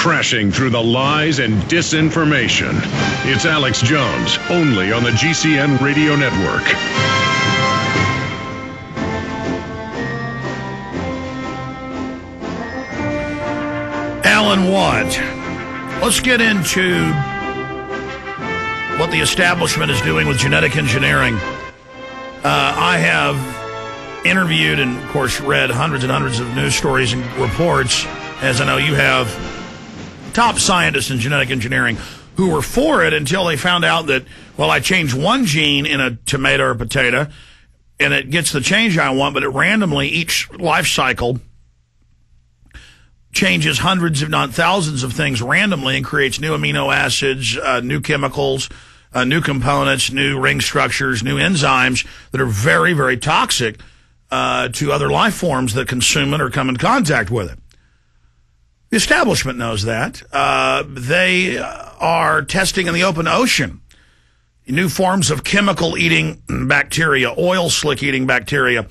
crashing through the lies and disinformation. It's Alex Jones, only on the GCN Radio Network. Alan Watt. Let's get into what the establishment is doing with genetic engineering. I have interviewed and, of course, read hundreds and hundreds of news stories and reports, as I know you have, top scientists in genetic engineering who were for it until they found out that, well, I changed one gene in a tomato or potato, and it gets the change I want, but it randomly, each life cycle, changes hundreds, if not thousands, of things randomly and creates new amino acids, new chemicals, new components, new ring structures, new enzymes that are very, very toxic to other life forms that consume it or come in contact with it. The establishment knows that. They are testing in the open ocean new forms of chemical-eating bacteria, oil slick-eating bacteria,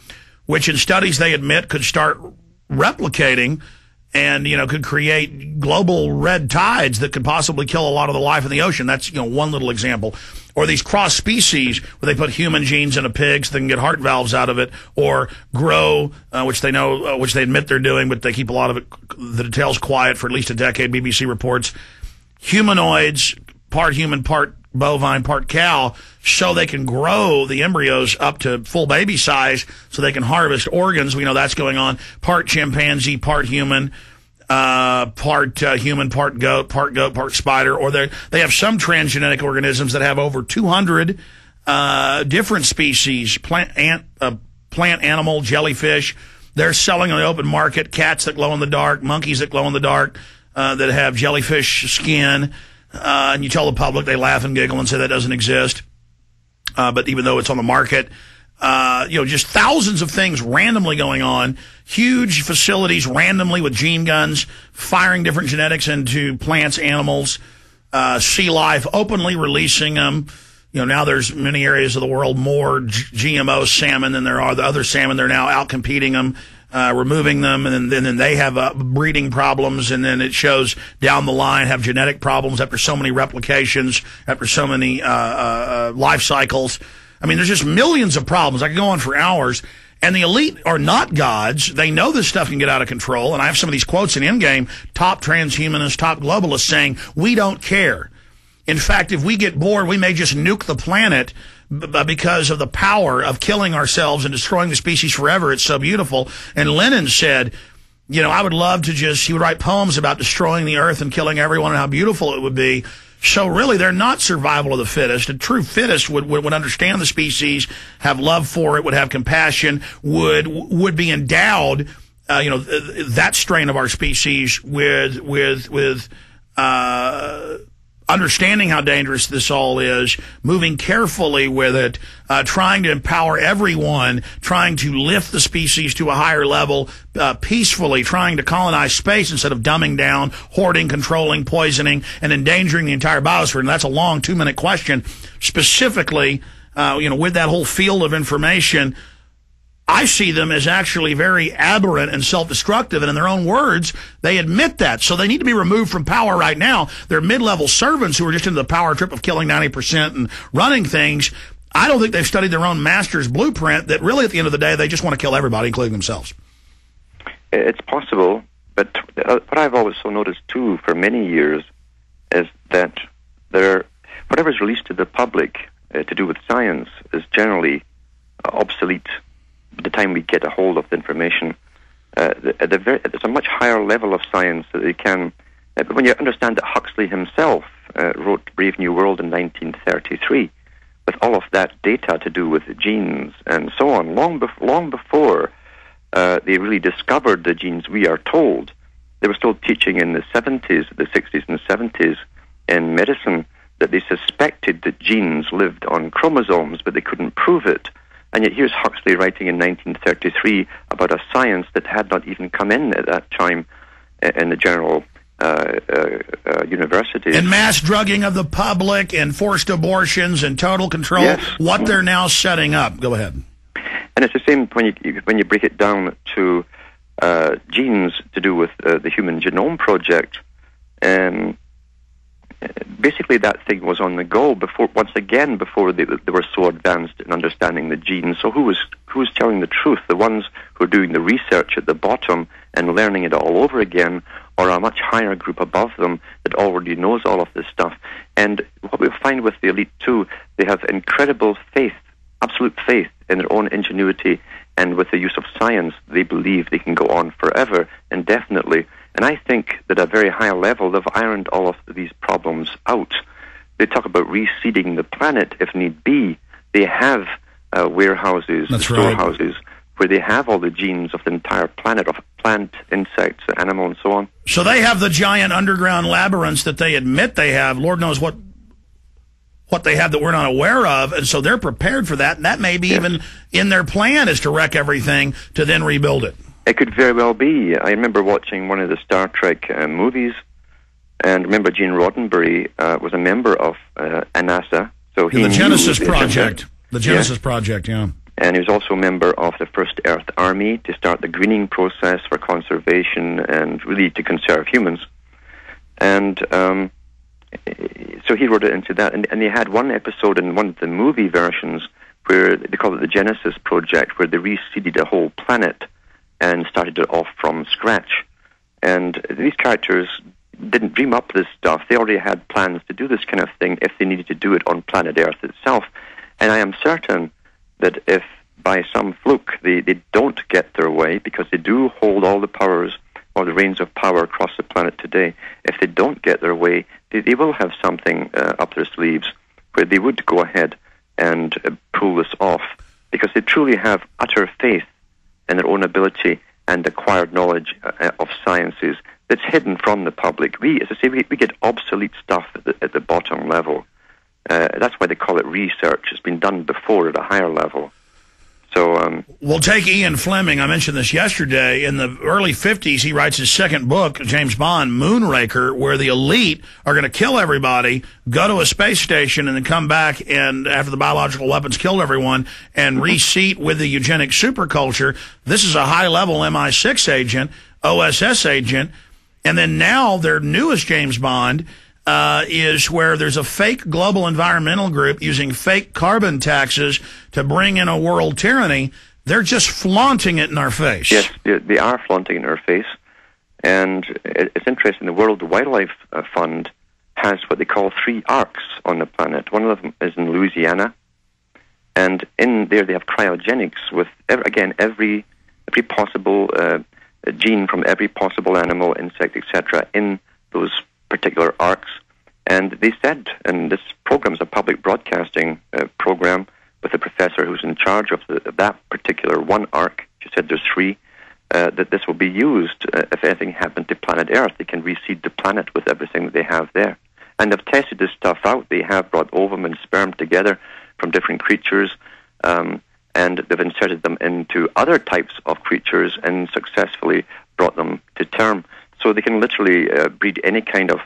which in studies they admit could start replicating and, you know, could create global red tides that could possibly kill a lot of the life in the ocean. That's, you know, one little example. Or these cross species where they put human genes in a pig so they can get heart valves out of it, or grow, which they know, which they admit they're doing, but they keep a lot of it, the details quiet for at least a decade, BBC reports. Humanoids, part human, part bovine, part cow, so they can grow the embryos up to full baby size so they can harvest organs. We know that's going on. Part chimpanzee, part human, part human, part goat, part spider. Or they have some transgenic organisms that have over 200 different species, plant, animal, jellyfish. They're selling on the open market, cats that glow in the dark, monkeys that glow in the dark, that have jellyfish skin. And you tell the public, they laugh and giggle and say that doesn't exist. But even though it's on the market, you know, just thousands of things randomly going on, huge facilities randomly with gene guns, firing different genetics into plants, animals, sea life, openly releasing them. You know, now there's many areas of the world more GMO salmon than there are the other salmon. They're now out competing them. Removing them, and then they have breeding problems, and then it shows down the line have genetic problems after so many replications, after so many life cycles. I mean, there's just millions of problems. I could go on for hours. And the elite are not gods. They know this stuff can get out of control. And I have some of these quotes in Endgame, top transhumanists, top globalists saying, we don't care. In fact, if we get bored, we may just nuke the planet because of the power of killing ourselves and destroying the species forever. It's so beautiful. And Lenin said, you know, I would love to he would write poems about destroying the earth and killing everyone and how beautiful it would be. So really, they're not survival of the fittest. A true fittest would understand the species, have love for it, would have compassion, would be endowed, you know, that strain of our species with understanding how dangerous this all is, moving carefully with it, trying to empower everyone, trying to lift the species to a higher level, peacefully, trying to colonize space instead of dumbing down, hoarding, controlling, poisoning, and endangering the entire biosphere. And that's a long 2-minute question. Specifically, you know, with that whole field of information, I see them as actually very aberrant and self-destructive, and in their own words, they admit that. So they need to be removed from power right now. They're mid-level servants who are just into the power trip of killing 90% and running things. I don't think they've studied their own master's blueprint, that really at the end of the day, they just want to kill everybody, including themselves. It's possible, but what I've also noticed, too, for many years, is that whatever's released to the public to do with science is generally obsolete. By the time we get a hold of the information, there's a much higher level of science that they can. But when you understand that Huxley himself wrote Brave New World in 1933, with all of that data to do with genes and so on, long before they really discovered the genes, we are told, they were still teaching in the 70s, the 60s and 70s in medicine that they suspected that genes lived on chromosomes, but they couldn't prove it. And yet here's Huxley writing in 1933 about a science that had not even come in at that time in the general universities. And mass drugging of the public and forced abortions and total control, yes. What they're now setting up. Go ahead. And it's the same when you break it down to genes to do with the Human Genome Project. basically that thing was on the go before they were so advanced in understanding the genes. So who was telling the truth? The ones who are doing the research at the bottom and learning it all over again, or a much higher group above them that already knows all of this stuff? And what we find with the elite too, they have incredible faith, absolute faith in their own ingenuity, and with the use of science, they believe they can go on forever, indefinitely. And I think that at a very high level, they've ironed all of these problems out. They talk about reseeding the planet if need be. They have warehouses, storehouses, where they have all the genes of the entire planet, of plant, insects, animal, and so on. So they have the giant underground labyrinths that they admit they have. Lord knows what they have that we're not aware of, and so they're prepared for that, and that may be even in their plan, is to wreck everything to then rebuild it. It could very well be. I remember watching one of the Star Trek movies, and remember Gene Roddenberry was a member of NASA. So he the Genesis Project. The Genesis Project, yeah. And he was also a member of the First Earth Army to start the greening process for conservation and really to conserve humans. And so he wrote it into that. And they had one episode in one of the movie versions where they call it the Genesis Project, where they reseeded a whole planet and started it off from scratch. And these characters didn't dream up this stuff. They already had plans to do this kind of thing if they needed to do it on planet Earth itself. And I am certain that if by some fluke they don't get their way, because they do hold all the powers or the reins of power across the planet today, if they don't get their way, they will have something up their sleeves where they would go ahead and pull this off, because they truly have utter faith in their own ability and acquired knowledge of sciences that's hidden from the public. We get obsolete stuff at the bottom level. That's why they call it research. It's been done before at a higher level. So, we'll take Ian Fleming. I mentioned this yesterday. In the early 50s, he writes his second book, James Bond, Moonraker, where the elite are going to kill everybody, go to a space station, and then come back and, after the biological weapons killed everyone, and reseat with the eugenic superculture. This is a high-level MI6 agent, OSS agent, and then now their newest James Bond is where there's a fake global environmental group using fake carbon taxes to bring in a world tyranny. They're just flaunting it in our face. Yes, they are flaunting it in our face. And it's interesting, the World Wildlife Fund has what they call 3 arcs on the planet. One of them is in Louisiana. And in there they have cryogenics with, every possible gene from every possible animal, insect, etc. in those particular arcs. And they said, and this program is a public broadcasting program with a professor who's in charge of that particular one arc. She said there's 3, that this will be used if anything happened to planet Earth. They can reseed the planet with everything that they have there. And they've tested this stuff out. They have brought ovum and sperm together from different creatures, and they've inserted them into other types of creatures and successfully brought them to term. So they can literally breed any kind of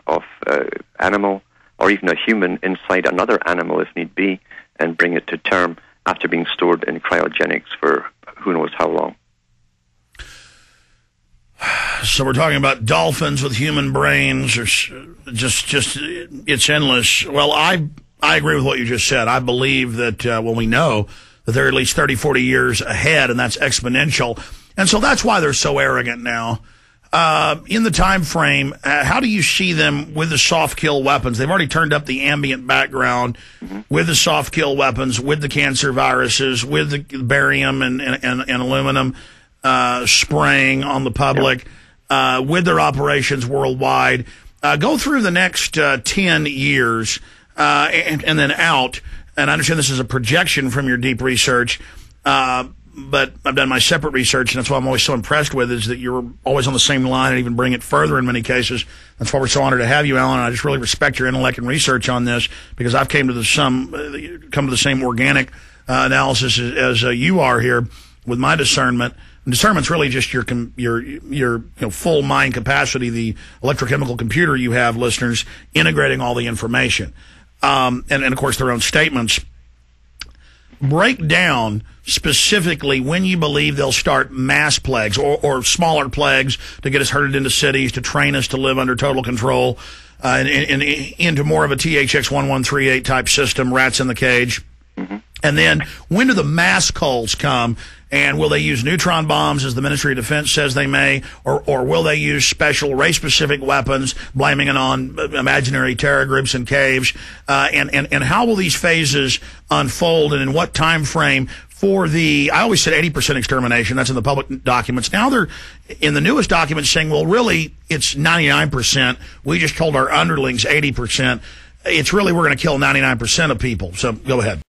animal or even a human inside another animal if need be, and bring it to term after being stored in cryogenics for who knows how long. So we're talking about dolphins with human brains, or just it's endless. Well, I agree with what you just said. I believe that, we know that they're at least 30, 40 years ahead, and that's exponential. And so that's why they're so arrogant now. In the time frame, how do you see them with the soft kill weapons? They've already turned up the ambient background with the soft kill weapons, with the cancer viruses, with the barium and aluminum spraying on the public, with their operations worldwide. Go through the next 10 years and then out. And I understand this is a projection from your deep research, but I've done my separate research, and that's why I'm always so impressed with is that you're always on the same line and even bring it further in many cases. That's why we're so honored to have you, Alan. And I just really respect your intellect and research on this, because I've come to the same organic analysis as you are here with my discernment. And discernment's really just your full mind capacity, the electrochemical computer you have, listeners, integrating all the information, and of course their own statements. break down specifically when you believe they'll start mass plagues or smaller plagues to get us herded into cities, to train us to live under total control, and into more of a THX 1138 type system, rats in the cage. Mm-hmm. And then when do the mass cults come? And will they use neutron bombs, as the Ministry of Defense says they may, or will they use special race-specific weapons, blaming it on imaginary terror groups in caves? And how will these phases unfold, and in what time frame for the, I always said 80% extermination, that's in the public documents. Now they're, in the newest documents, saying, well, really, it's 99%. We just told our underlings 80%. It's really, we're going to kill 99% of people. So go ahead.